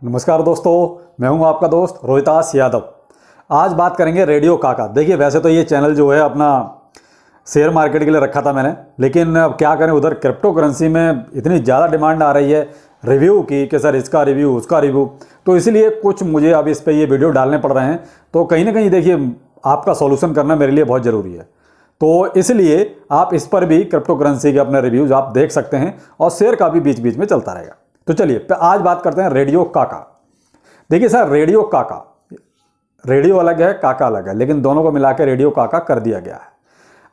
नमस्कार दोस्तों, मैं हूं आपका दोस्त रोहितास यादव। आज बात करेंगे रेडियो काका। देखिए, वैसे तो ये चैनल जो है अपना शेयर मार्केट के लिए रखा था मैंने, लेकिन अब क्या करें, उधर क्रिप्टो करेंसी में इतनी ज़्यादा डिमांड आ रही है रिव्यू की कि सर इसका रिव्यू उसका रिव्यू, तो इसलिए कुछ मुझे अब इस पर ये वीडियो डालने पड़ रहे हैं। तो कहीं ना कहीं देखिए, आपका सॉल्यूशन करना मेरे लिए बहुत ज़रूरी है, तो इसलिए आप इस पर भी क्रिप्टो करेंसी के अपने रिव्यूज़ आप देख सकते हैं और शेयर का भी बीच बीच में चलता रहेगा। तो चलिए आज बात करते हैं रेडियो काका। देखिए सर, रेडियो काका, रेडियो अलग है, काका अलग है, लेकिन दोनों को मिला के रेडियो काका कर दिया गया है।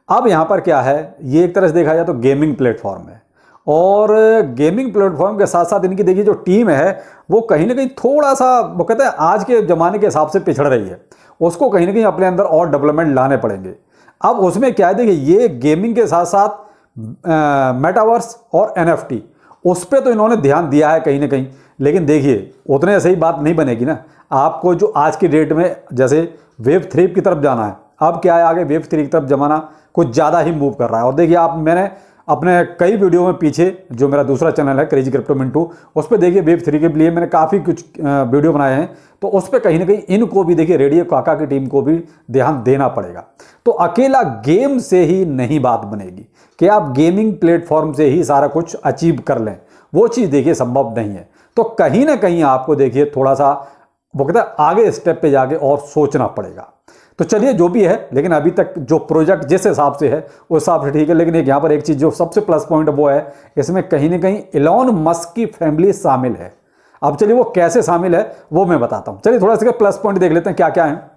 अब यहाँ पर क्या है, ये एक तरह से देखा जाए तो गेमिंग प्लेटफॉर्म है, और गेमिंग प्लेटफॉर्म के साथ साथ इनकी देखिए जो टीम है वो कहीं ना कहीं थोड़ा सा, वो कहते हैं आज के ज़माने के हिसाब से पिछड़ रही है, उसको कहीं ना कहीं अपने अंदर और डेवलपमेंट लाने पड़ेंगे। अब उसमें क्या है, देखिए ये गेमिंग के साथ साथ मेटावर्स और NFT, उस पर तो इन्होंने ध्यान दिया है कहीं ना कहीं, लेकिन देखिए उतने सही बात नहीं बनेगी ना। आपको जो आज की डेट में जैसे वेब 3 की तरफ जाना है, अब क्या है, आगे वेब 3 की तरफ जमाना कुछ ज़्यादा ही मूव कर रहा है। और देखिए आप, मैंने अपने कई वीडियो में पीछे, जो मेरा दूसरा चैनल है क्रेजी क्रिप्टो मिंटू, उस पर देखिए वेब 3 के लिए मैंने काफ़ी कुछ वीडियो बनाए हैं, तो उस पर कहीं ना कहीं इनको भी देखिए रेडियो काका की टीम को भी ध्यान देना पड़ेगा। तो अकेला गेम से ही नहीं बात बनेगी कि आप गेमिंग प्लेटफॉर्म से ही सारा कुछ अचीव कर लें, वो चीज़ देखिए संभव नहीं है। तो कहीं ना कहीं आपको देखिए थोड़ा सा, वो कहता है, आगे स्टेप पे जाके और सोचना पड़ेगा। तो चलिए जो भी है, लेकिन अभी तक जो प्रोजेक्ट जिस हिसाब से है उस हिसाब से ठीक है। लेकिन एक यहाँ पर एक चीज़ जो सबसे प्लस पॉइंट वो है, इसमें कहीं ना कहीं इलॉन मस्क की फैमिली शामिल है। अब चलिए वो कैसे शामिल है वो मैं बताता हूँ। चलिए थोड़ा सा प्लस पॉइंट देख लेते हैं क्या क्या है।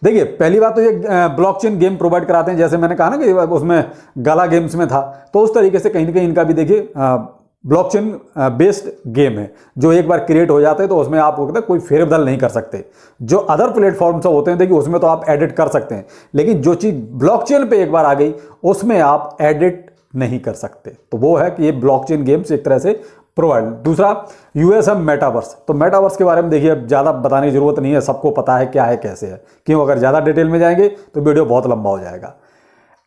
देखिए पहली बात तो ये ब्लॉकचेन गेम प्रोवाइड कराते हैं, जैसे मैंने कहा ना कि उसमें गाला गेम्स में था, तो उस तरीके से कहीं ना कहीं इनका भी देखिए ब्लॉकचेन बेस्ड गेम है, जो एक बार क्रिएट हो जाते हैं तो उसमें आप कोई फेरबदल नहीं कर सकते। जो अदर प्लेटफॉर्म्स होते हैं देखिए उसमें तो आप एडिट कर सकते हैं, लेकिन जो चीज़ ब्लॉकचेन पे एक बार आ गई उसमें आप एडिट नहीं कर सकते। तो वो है कि ये ब्लॉकचेन गेम्स एक तरह से प्रोवाइड। दूसरा USM मेटावर्स, तो मेटावर्स के बारे में देखिए अब ज़्यादा बताने की जरूरत नहीं है, सबको पता है क्या है कैसे है, क्यों अगर ज़्यादा डिटेल में जाएंगे तो वीडियो बहुत लंबा हो जाएगा।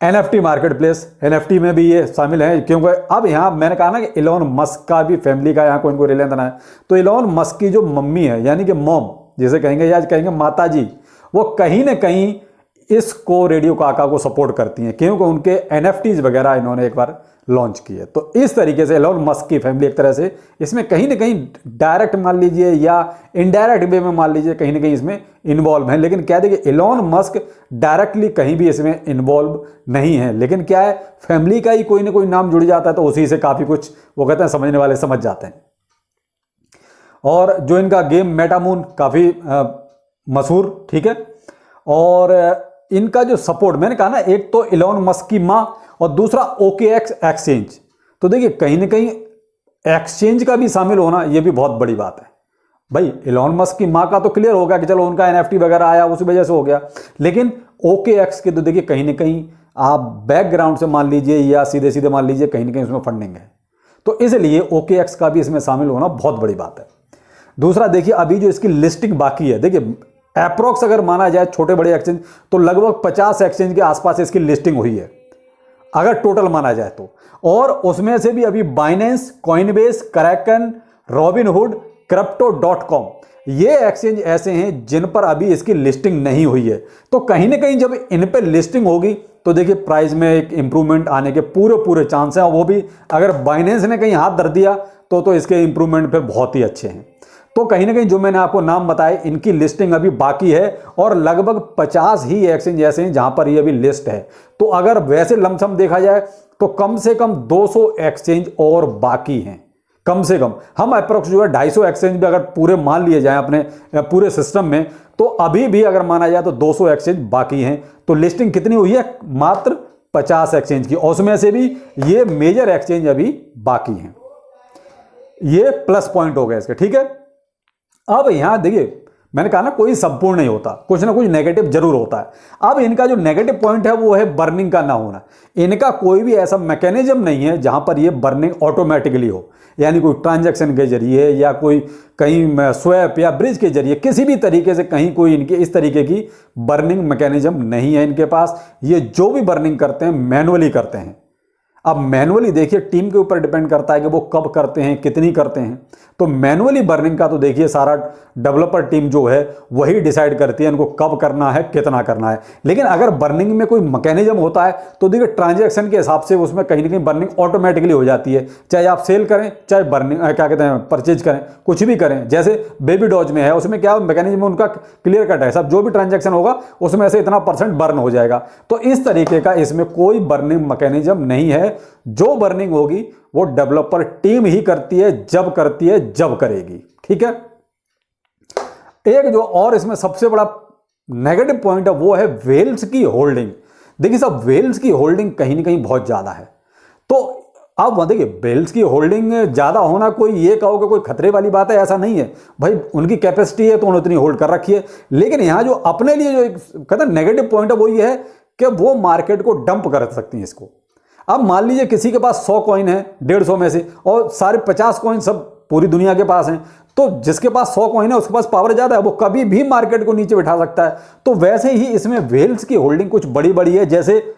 NFT मार्केट प्लेस, NFT में भी ये शामिल है, क्योंकि अब यहाँ मैंने कहा ना कि इलॉन मस्क का भी फैमिली का यहाँ कोई इनको रिलेशन है, तो इलॉन मस्क की जो मम्मी है, यानी कि मॉम जिसे कहेंगे या कहेंगे माता जी, वो कहीं ना कहीं इसको रेडियो काका को सपोर्ट करती हैं, क्योंकि उनके NFTs वगैरह इन्होंने एक बार लॉन्च किए। तो इस तरीके से इलॉन मस्क की फैमिली एक तरह से इसमें कहीं ना कहीं डायरेक्ट मान लीजिए या इनडायरेक्ट वे में मान लीजिए कहीं ना कहीं इसमें इन्वॉल्व है। लेकिन क्या देखिए, इलॉन मस्क डायरेक्टली कहीं भी इसमें इन्वॉल्व नहीं है, लेकिन क्या है, फैमिली का ही कोई ना कोई नाम जुड़ जाता है, तो उसी से काफ़ी कुछ वो कहते हैं समझने वाले समझ जाते हैं। और जो इनका गेम मेटामून काफ़ी मशहूर, ठीक है। और इनका जो सपोर्ट मैंने कहा ना, एक तो इलॉन मस्क की माँ और दूसरा OKX एक्सचेंज, तो देखिए कहीं ना कहीं एक्सचेंज का भी शामिल होना ये भी बहुत बड़ी बात है। भाई इलॉन मस्क की माँ का तो क्लियर होगा कि चलो उनका NFT वगैरह आया उसी वजह से हो गया, लेकिन OKX के तो देखिए कहीं ना कहीं आप बैकग्राउंड से मान लीजिए या सीधे सीधे मान लीजिए कहीं ना कहीं उसमें फंडिंग है, तो इसलिए OKX का भी इसमें शामिल होना बहुत बड़ी बात है। दूसरा देखिए, अभी जो इसकी लिस्टिंग बाकी है, देखिए अप्रोक्स अगर माना जाए छोटे बड़े एक्सचेंज तो लगभग 50 एक्सचेंज के आसपास इसकी लिस्टिंग हुई है अगर टोटल माना जाए तो। और उसमें से भी अभी Binance, Coinbase, Kraken, Robin Hood, crypto.com, ये एक्सचेंज ऐसे हैं जिन पर अभी इसकी लिस्टिंग नहीं हुई है। तो कहीं ना कहीं जब इन पर लिस्टिंग होगी तो देखिए प्राइस में एक इंप्रूवमेंट आने के पूरे चांस हैं, और वो भी अगर बाइनेंस ने कहीं हाथ धर दिया तो इसके इंप्रूवमेंट फिर बहुत ही अच्छे हैं। तो कहीं ना कहीं जो मैंने आपको नाम बताए, इनकी लिस्टिंग अभी बाकी है, और लगभग 50 ही एक्सचेंज ऐसे हैं जहां पर ये अभी लिस्ट है। तो अगर वैसे लमसम देखा जाए तो कम से कम 200 एक्सचेंज और बाकी हैं, कम से कम। हम अप्रोक्स जो है 250 एक्सचेंज भी अगर पूरे मान लिए जाए अपने पूरे सिस्टम में, तो अभी भी अगर माना जाए तो 200 एक्सचेंज बाकी हैं। तो लिस्टिंग कितनी हुई है? मात्र 50 एक्सचेंज की, और उसमें से भी ये मेजर एक्सचेंज अभी बाकी हैं। ये प्लस पॉइंट हो गया इसके, ठीक है। अब यहां देखिए मैंने कहा ना, कोई संपूर्ण नहीं होता, कुछ ना कुछ नेगेटिव जरूर होता है। अब इनका जो नेगेटिव पॉइंट है वो है बर्निंग का ना होना। इनका कोई भी ऐसा मैकेनिज्म नहीं है जहां पर ये बर्निंग ऑटोमेटिकली हो, यानी कोई ट्रांजैक्शन के जरिए या कोई कहीं स्वैप या ब्रिज के जरिए किसी भी तरीके से कहीं कोई इनके इस तरीके की बर्निंग मैकेनिज्म नहीं है इनके पास। ये जो भी बर्निंग करते हैं मैनुअली करते हैं। अब मैनुअली देखिए टीम के ऊपर डिपेंड करता है कि वो कब करते हैं, कितनी करते हैं। तो मैनुअली बर्निंग का तो देखिए सारा डेवलपर टीम जो है वही डिसाइड करती है इनको कब करना है, कितना करना है। लेकिन अगर बर्निंग में कोई मैकेनिज्म होता है तो देखिए ट्रांजैक्शन के हिसाब से उसमें कहीं ना कहीं बर्निंग ऑटोमेटिकली हो जाती है, चाहे आप सेल करें चाहे बर्निंग क्या कहते हैं परचेज करें, कुछ भी करें। जैसे बेबी डॉज में है, उसमें क्या मैकेनिज्म उनका क्लियर कट है, सब जो भी ट्रांजैक्शन होगा उसमें से इतना % बर्न हो जाएगा। तो इस तरीके का इसमें कोई बर्निंग मैकेनिज्म नहीं है। जो बर्निंग होगी वो डेवलपर टीम ही करती है, जब करती है जब करेगी। ठीक है। एक जो और इसमें सबसे बड़ा नेगेटिव पॉइंट है वो है वेल्स की होल्डिंग। देखिए सब वेल्स की होल्डिंग कहीं ना कहीं बहुत ज्यादा है। तो आप देखिए वेल्स की होल्डिंग ज्यादा होना कोई ये कहो कि कोई खतरे वाली बात है, ऐसा नहीं है भाई। उनकी कैपेसिटी है तो उन्होंने उतनी होल्ड कर रखी है। लेकिन यहां जो अपने लिए जो एक कहते हैं नेगेटिव पॉइंट है वो ये है कि वो मार्केट को डंप कर सकती है इसको। अब मान लीजिए किसी के पास 100 कॉइन है 150 में से, और सारे 50 कॉइन सब पूरी दुनिया के पास हैं, तो जिसके पास 100 कॉइन है उसके पास पावर ज्यादा है, वो कभी भी मार्केट को नीचे बिठा सकता है। तो वैसे ही इसमें वेल्स की होल्डिंग कुछ बड़ी बड़ी है, जैसे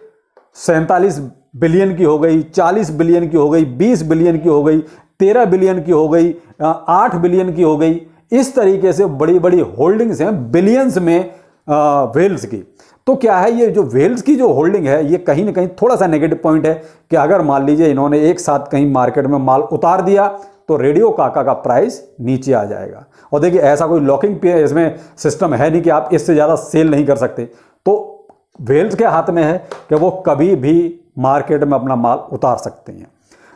47 बिलियन की हो गई, 40 बिलियन की हो गई, 20 बिलियन की हो गई, 13 बिलियन की हो गई, 8 बिलियन की हो गई। इस तरीके से बड़ी बड़ी होल्डिंग्स हैं बिलियंस में वेल्स की। तो क्या है, ये जो वेल्स की जो होल्डिंग है ये कहीं ना कहीं थोड़ा सा नेगेटिव पॉइंट है कि अगर मान लीजिए इन्होंने एक साथ कहीं मार्केट में माल उतार दिया तो रेडियो काका का प्राइस नीचे आ जाएगा। और देखिए ऐसा कोई लॉकिंग पे इसमें सिस्टम है नहीं कि आप इससे ज़्यादा सेल नहीं कर सकते। तो वेल्स के हाथ में है कि वो कभी भी मार्केट में अपना माल उतार सकते हैं।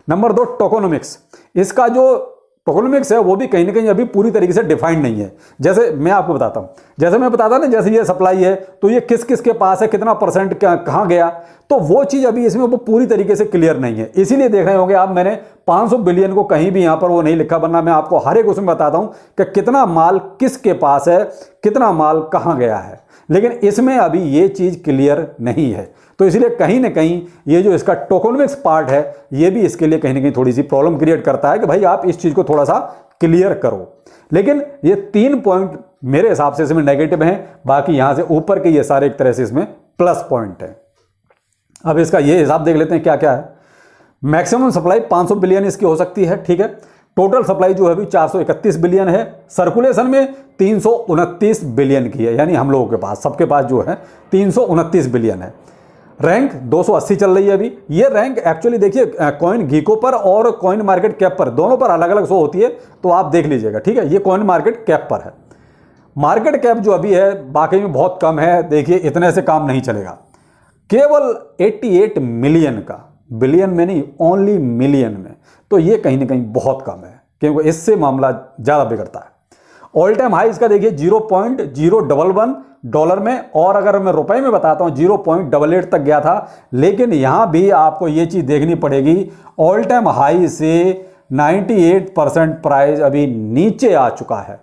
नंबर 2 टोकोनोमिक्स। इसका जो टोकोनोमिक्स है वो भी कहीं ना कहीं अभी पूरी तरीके से डिफाइंड नहीं है। जैसे मैं आपको बताता हूं, जैसे मैं बताता ना, जैसे ये सप्लाई है तो ये किस किस के पास है, कितना % कहां गया, तो वो चीज अभी इसमें वो पूरी तरीके से क्लियर नहीं है। इसीलिए देख रहे होंगे आप, मैंने 500 बिलियन को कहीं भी यहां पर वो नहीं लिखा, वरना मैं आपको हर एक उसमें बताता हूं कि कितना माल किसके पास है, कितना माल कहां गया है। लेकिन इसमें अभी ये चीज क्लियर नहीं है। तो इसलिए कहीं ना कहीं ये जो इसका टोकोनोमिक्स पार्ट है ये भी इसके लिए कहीं ना कहीं थोड़ी सी प्रॉब्लम क्रिएट करता है कि भाई आप इस चीज को थोड़ा सा क्लियर करो। लेकिन ये 3 पॉइंट मेरे हिसाब से इसमें नेगेटिव हैं, बाकी यहां से ऊपर के ये सारे एक तरह से इसमें प्लस पॉइंट है। अब इसका ये हिसाब देख लेते हैं क्या क्या है। मैक्सिमम सप्लाई 500 बिलियन इसकी हो सकती है, ठीक है। टोटल सप्लाई जो है अभी 431 बिलियन है। सर्कुलेशन में 329 बिलियन की है, यानी हम लोगों के पास सबके पास जो है 329 बिलियन है। रैंक 280 चल रही है अभी। ये रैंक एक्चुअली देखिए कॉइन गीको पर और कॉइन मार्केट कैप पर दोनों पर अलग अलग शो होती है, तो आप देख लीजिएगा, ठीक है। ये कॉइन मार्केट कैप पर है। मार्केट कैप जो अभी है वाकई में बहुत कम है। देखिए इतने से काम नहीं चलेगा। केवल 88 मिलियन का, बिलियन में नहीं, ओनली मिलियन में, तो ये कहीं ना कहीं बहुत कम है, क्योंकि इससे मामला ज़्यादा बिगड़ता है। ऑल टाइम हाई इसका देखिए 0.011 डॉलर में, और अगर मैं रुपए में बताता हूं 0.88 तक गया था। लेकिन यहां भी आपको ये चीज़ देखनी पड़ेगी, ऑल टाइम हाई से 98% प्राइस अभी नीचे आ चुका है,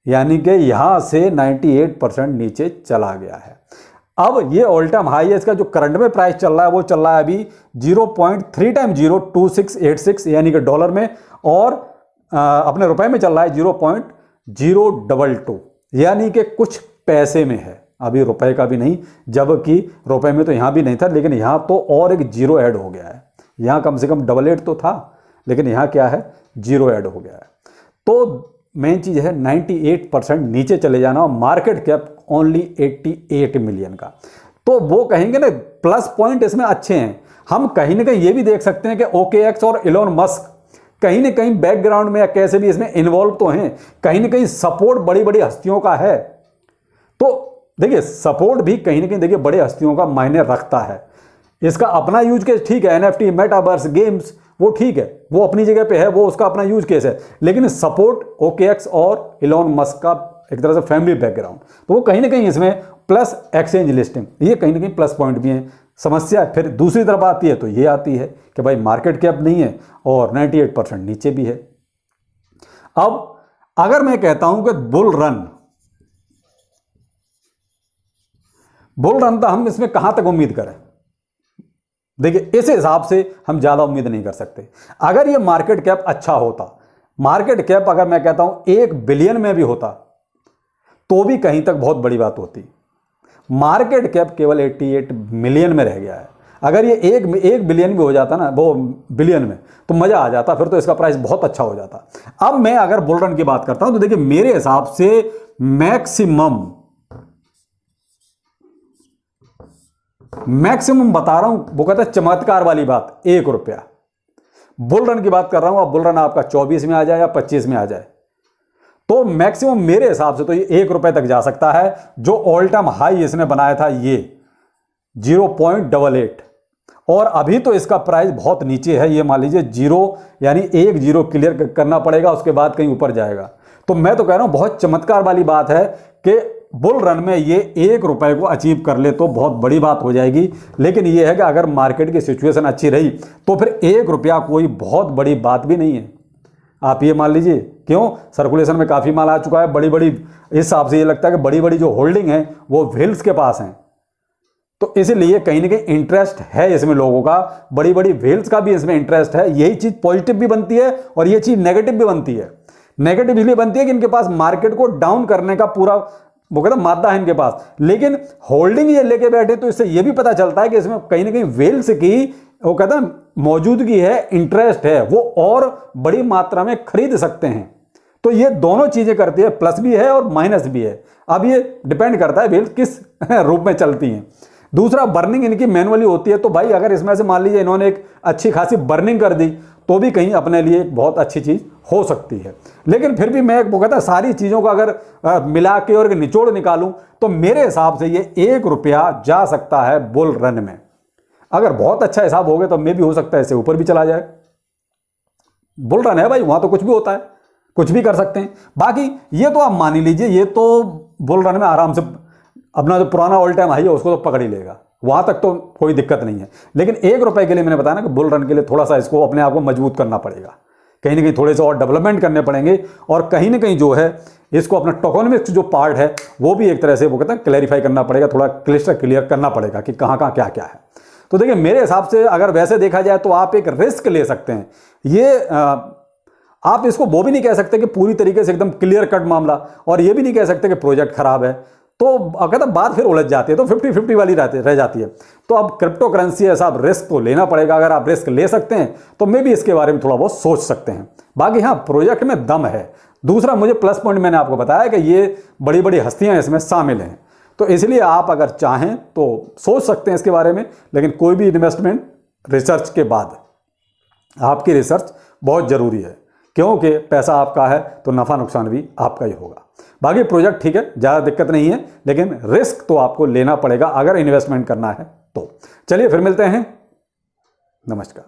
यानी कि यहां से 98% नीचे चला गया है। अब ये ऑल टाइम हाई है, इसका जो करंट में प्राइस चल रहा है वो चल रहा है अभी 0.3 टाइम 02686 यानी कि डॉलर में, और अपने रुपए में चल रहा है 0.022 यानी कि कुछ पैसे में है, अभी रुपए का भी नहीं, जबकि रुपए में तो यहां भी नहीं था, लेकिन यहां तो और एक जीरो ऐड हो गया है। यहां कम से कम 88 तो था, लेकिन यहां क्या है, जीरो ऐड हो गया है। तो मेन चीज है 98% नीचे चले जाना, और मार्केट कैप ओनली 88 मिलियन का। तो वो कहेंगे ना प्लस पॉइंट इसमें अच्छे हैं। हम कहीं ना कहीं ये भी देख सकते हैं कि OKX और इलॉन मस्क कहीं ना कहीं बैकग्राउंड में या कैसे भी इसमें इन्वॉल्व तो हैं, कहीं ना कहीं सपोर्ट बड़ी बड़ी हस्तियों का है। तो देखिए सपोर्ट भी कहीं ना कहीं देखिए बड़े हस्तियों का मायने रखता है। इसका अपना यूज केस ठीक है, NFT, मेटावर्स, गेम्स, वो ठीक है, वो अपनी जगह पे है, वो उसका अपना यूज केस है। लेकिन सपोर्ट OKX और इलॉन मस्क का एक तरह से फैमिली बैकग्राउंड, तो वो कहीं ना कहीं इसमें प्लस एक्सचेंज लिस्टिंग, ये कहीं ना कहीं प्लस पॉइंट भी हैं। समस्या फिर दूसरी तरफ आती है तो ये आती है कि भाई मार्केट कैप नहीं है और 98% नीचे भी है। अब अगर मैं कहता हूं कि बुल रन तो हम इसमें कहां तक उम्मीद करें? देखिए इस हिसाब से हम ज्यादा उम्मीद नहीं कर सकते। अगर ये मार्केट कैप अच्छा होता, मार्केट कैप अगर मैं कहता हूं 1 बिलियन में भी होता तो भी कहीं तक बहुत बड़ी बात होती। मार्केट कैप केवल 88 मिलियन में रह गया है। अगर ये एक बिलियन भी हो जाता ना, वो बिलियन में, तो मज़ा आ जाता, फिर तो इसका प्राइस बहुत अच्छा हो जाता। अब मैं अगर बुल रन की बात करता हूं तो देखिए मेरे हिसाब से मैक्सिमम बता रहा हूं, वो कहता है चमत्कार वाली बात, 1 रुपया। बुल रन की बात कर रहा हूं, अब बुल रन आपका 24 में आ जाए या 25 में आ जाए, तो मैक्सिमम मेरे हिसाब से तो ये 1 रुपए तक जा सकता है। जो ऑल टाइम हाई इसने बनाया था ये 0.88, और अभी तो इसका प्राइस बहुत नीचे है, ये मान लीजिए 0, यानी 1 0 क्लियर करना पड़ेगा, उसके बाद कहीं ऊपर जाएगा। तो मैं तो कह रहा हूं बहुत चमत्कार वाली बात है कि बुल रन में ये 1 रुपए को अचीव कर ले तो बहुत बड़ी बात हो जाएगी। लेकिन ये है कि अगर मार्केट की सिचुएशन अच्छी रही तो फिर 1 रुपया कोई बहुत बड़ी बात भी नहीं है। आप ये मान लीजिए, क्यों, सर्कुलेशन में काफ़ी माल आ चुका है, बड़ी बड़ी, इस हिसाब से ये लगता है कि बड़ी बड़ी जो होल्डिंग है वो व्हील्स के पास हैं, तो इसलिए कहीं ना कहीं इंटरेस्ट है इसमें लोगों का, बड़ी बड़ी व्हील्स का भी इसमें इंटरेस्ट है। यही चीज़ पॉजिटिव भी बनती है और ये चीज़ नेगेटिव भी बनती है। नेगेटिव इसलिए बनती है कि इनके पास मार्केट को डाउन करने का पूरा वो कहता मादा है इनके पास, लेकिन होल्डिंग ये लेके बैठे तो इससे ये भी पता चलता है कि इसमें कहीं ना कहीं व्हील्स की वो कहता मौजूदगी है, इंटरेस्ट है, वो और बड़ी मात्रा में खरीद सकते हैं। तो ये दोनों चीजें करती है, प्लस भी है और माइनस भी है। अब ये डिपेंड करता है व्हील्स किस रूप में चलती हैं। दूसरा, बर्निंग इनकी मैनुअली होती है, तो भाई अगर इसमें से मान लीजिए इन्होंने एक अच्छी खासी बर्निंग कर दी तो भी कहीं अपने लिए एक बहुत अच्छी चीज़ हो सकती है। लेकिन फिर भी मैं वो कहता सारी चीज़ों को अगर मिला के और निचोड़ निकालूं तो मेरे हिसाब से ये 1 रुपया जा सकता है बुल रन में। अगर बहुत अच्छा हिसाब हो गया तो मे भी हो सकता है इससे ऊपर भी चला जाए। बुल रन है भाई, वहां तो कुछ भी होता है, कुछ भी कर सकते हैं। बाकी ये तो आप मान ही लीजिए, ये तो बुल रन में आराम से अपना जो पुराना ऑल टाइम हाई है उसको तो पकड़ ही लेगा, वहां तक तो कोई दिक्कत नहीं है। लेकिन 1 रुपए के लिए मैंने बताया ना कि बुल रन के लिए थोड़ा सा इसको अपने आप को मजबूत करना पड़ेगा, कहीं ना कहीं थोड़े से और डेवलपमेंट करने पड़ेंगे, और कहीं ना कहीं जो है इसको अपना टोकोनॉमिक्स जो पार्ट है वो भी एक तरह से वो कहते हैं क्लैरिफाई करना पड़ेगा, थोड़ा क्लिस्टर क्लियर करना पड़ेगा कि कहाँ कहाँ क्या क्या है। तो देखिए मेरे हिसाब से अगर वैसे देखा जाए तो आप एक रिस्क ले सकते हैं। ये आप इसको वो भी नहीं कह सकते कि पूरी तरीके से एकदम क्लियर कट मामला, और ये भी नहीं कह सकते कि प्रोजेक्ट खराब है, तो कहता बात फिर उलझ जाती है, तो 50-50 वाली रह जाती है। तो अब क्रिप्टो करेंसी है साहब, रिस्क तो लेना पड़ेगा। अगर आप रिस्क ले सकते हैं तो मे भी इसके बारे में थोड़ा बहुत सोच सकते हैं। बाकी हाँ, प्रोजेक्ट में दम है। दूसरा, मुझे प्लस पॉइंट मैंने आपको बताया कि ये बड़ी बड़ी हस्तियां इसमें शामिल हैं, तो इसलिए आप अगर चाहें तो सोच सकते हैं इसके बारे में। लेकिन कोई भी इन्वेस्टमेंट रिसर्च के बाद, आपकी रिसर्च बहुत ज़रूरी है, क्योंकि पैसा आपका है तो नफ़ा नुकसान भी आपका ही होगा। बाकी प्रोजेक्ट ठीक है, ज़्यादा दिक्कत नहीं है, लेकिन रिस्क तो आपको लेना पड़ेगा अगर इन्वेस्टमेंट करना है तो। चलिए फिर मिलते हैं, नमस्कार।